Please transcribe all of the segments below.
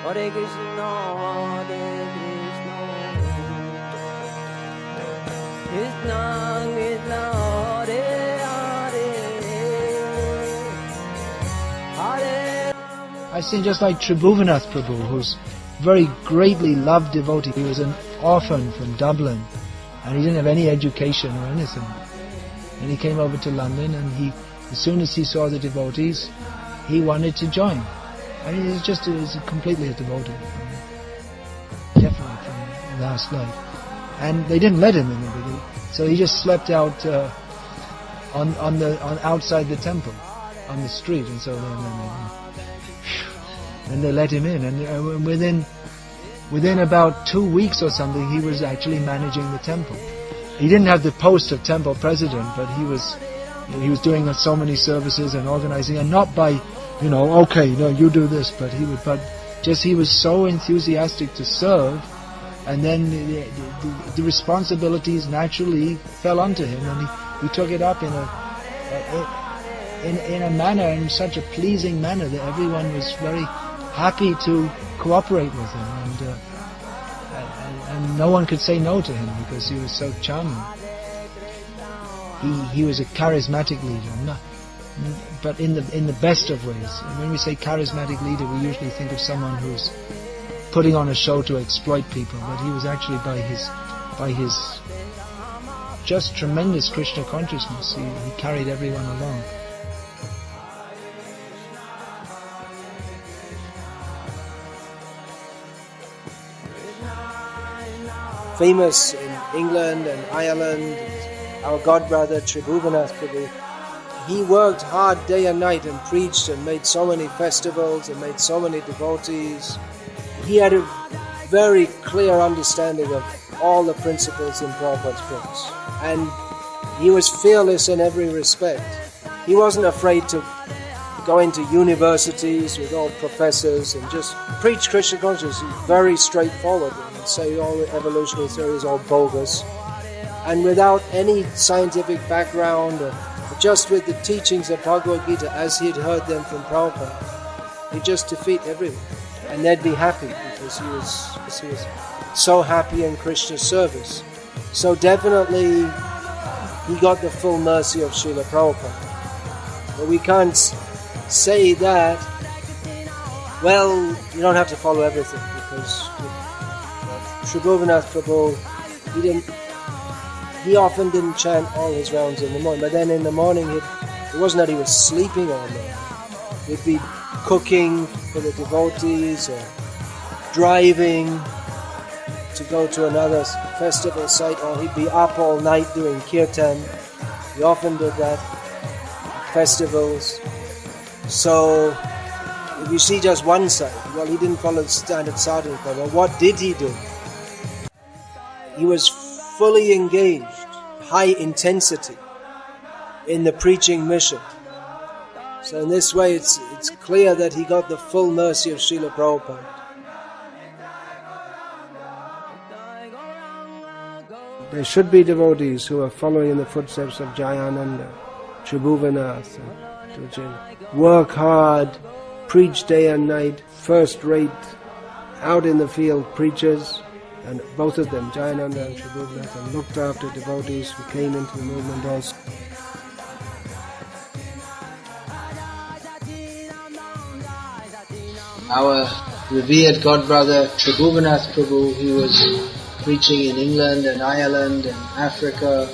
Hare Krishna, Krishna Krishna, Hare Hare, I've seen just like Tribhuvanatha Prabhu, who's very greatly loved devotee. He was an orphan from Dublin, and he didn't have any education or anything. And he came over to London, and as soon as he saw the devotees, he wanted to join. I mean, he's completely a devotee, definitely from last life. And they didn't let him in the beginning, so he just slept out outside the temple, on the street, and so then they let him in. And within about 2 weeks or something, he was actually managing the temple. He didn't have the post of temple president, but he was doing so many services and organizing, and not by, you do this, but he was so enthusiastic to serve, and then the responsibilities naturally fell onto him, and he took it up in a manner, in such a pleasing manner, that everyone was very happy to cooperate with him, and no one could say no to him because he was so charming. He was a charismatic leader, but in the best of ways. And when we say charismatic leader, we usually think of someone who's putting on a show to exploit people, but he was actually by his just tremendous Krishna consciousness, he carried everyone along. Famous in England and Ireland, our godbrother Tribhuvanatha Prabhu, he worked hard day and night and preached and made so many festivals and made so many devotees. He had a very clear understanding of all the principles in Prabhupada's books, and he was fearless in every respect. He wasn't afraid to go into universities with all professors and just preach Krishna consciousness. He's very straightforward and say all evolutionary theory is all bogus, and without any scientific background, or just with the teachings of Bhagavad Gita as he'd heard them from Prabhupada, he'd just defeat everyone, and they'd be happy because he was so happy in Krishna's service. So definitely he got the full mercy of Srila Prabhupada. But we can't say that, well, you don't have to follow everything, because Tribhuvanatha Prabhu, he often didn't chant all his rounds in the morning, but then in the morning, it wasn't that he was sleeping all night. He'd be cooking for the devotees, or driving to go to another festival site, or he'd be up all night doing kirtan. He often did that at festivals. So if you see just one side, well, he didn't follow the standard sadhana. But what did he do? He was fully engaged, high intensity in the preaching mission. So in this way, it's clear that he got the full mercy of Srila Prabhupada. There should be devotees who are following in the footsteps of Jayananda, Tribhuvanatha, work hard, preach day and night, first rate, out in the field preachers, and both of them, Jayananda and Tribhuvanatha, looked after devotees who came into the movement also. Our revered godbrother Tribhuvanatha Prabhu, he was preaching in England and Ireland and Africa,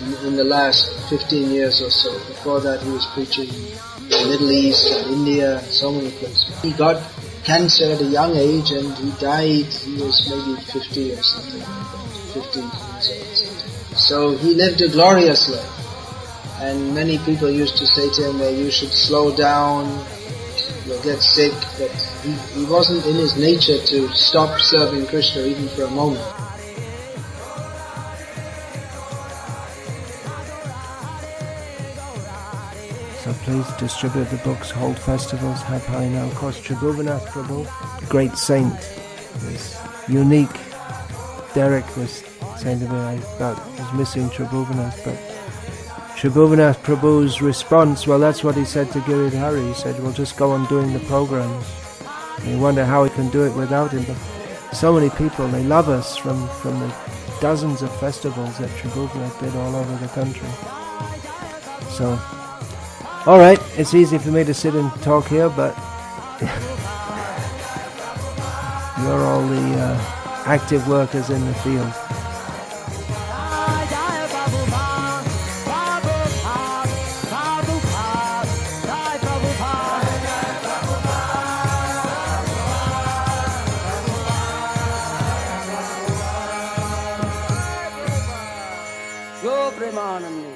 and in the last 15 years or so. Before that he was preaching in the Middle East and India, so many places. He got cancer at a young age and he died, he was maybe 50 or something like that, 50 years old. So he lived a glorious life. And many people used to say to him, well, you should slow down, you'll get sick, but he wasn't in his nature to stop serving Krishna even for a moment. So please distribute the books, hold festivals, have Harinam. Of course, Tribhuvanatha Prabhu, great saint, is unique. Derek was saying to me, I thought I was missing Tribhuvanatha, but Tribhuvanatha Prabhu's response, well, that's what he said to Giridhari. He said, well, just go on doing the programs. You wonder how he can do it without him. But so many people, they love us from the dozens of festivals that Tribhuvanatha did all over the country. So, all right, it's easy for me to sit and talk here, but you're all the active workers in the field. Go Premanand.